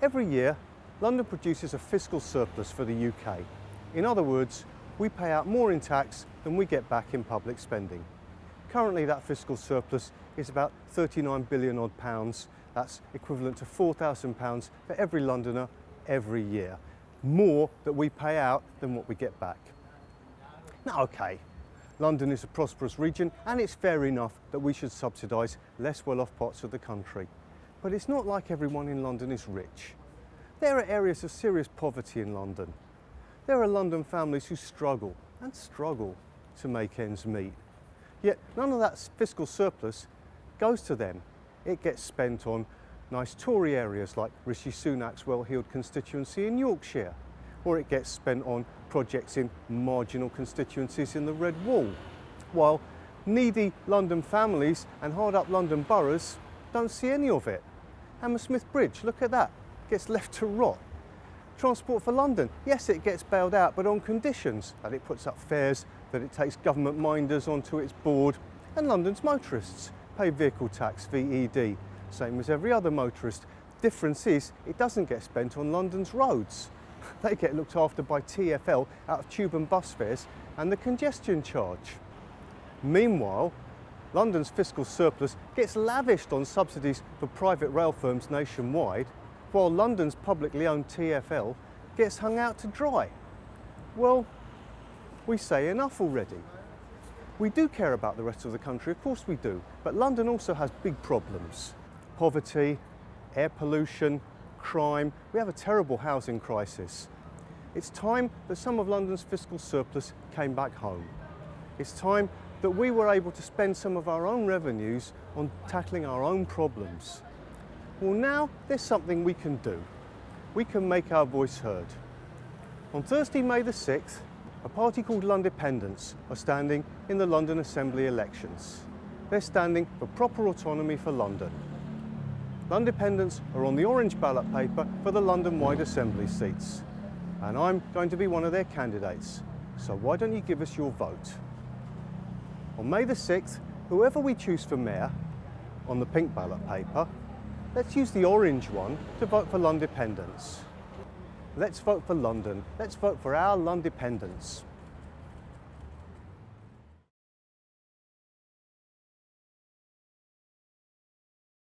Every year, London produces a fiscal surplus for the UK. In other words, we pay out more in tax than we get back in public spending. Currently, that fiscal surplus is about 39 billion odd pounds. That's equivalent to £4,000 for every Londoner every year. More that we pay out than what we get back. Now, okay, London is a prosperous region and it's fair enough that we should subsidise less well-off parts of the country. But it's not like everyone in London is rich. There are areas of serious poverty in London. There are London families who struggle and struggle to make ends meet. Yet none of that fiscal surplus goes to them. It gets spent on nice Tory areas like Rishi Sunak's well-heeled constituency in Yorkshire, or it gets spent on projects in marginal constituencies in the Red Wall, while needy London families and hard-up London boroughs don't see any of it. Hammersmith Bridge, look at that, gets left to rot. Transport for London, yes, it gets bailed out, but on conditions that it puts up fares, that it takes government minders onto its board, and London's motorists pay vehicle tax, VED, same as every other motorist. Difference is, it doesn't get spent on London's roads. They get looked after by TfL out of tube and bus fares and the congestion charge. Meanwhile, London's fiscal surplus gets lavished on subsidies for private rail firms nationwide, while London's publicly owned TfL gets hung out to dry. Well, we say enough already. We do care about the rest of the country, of course we do, but London also has big problems. Poverty, air pollution, crime. We have a terrible housing crisis. It's time that some of London's fiscal surplus came back home. It's time that we were able to spend some of our own revenues on tackling our own problems. Well, now there's something we can do. We can make our voice heard. On Thursday, May the 6th, a party called Londependence are standing in the London Assembly elections. They're standing for proper autonomy for London. Londependence are on the orange ballot paper for the London-wide Assembly seats. And I'm going to be one of their candidates. So why don't you give us your vote? On May the 6th, whoever we choose for mayor on the pink ballot paper, let's use the orange one to vote for Londependence. Let's vote for London. Let's vote for our Londependence.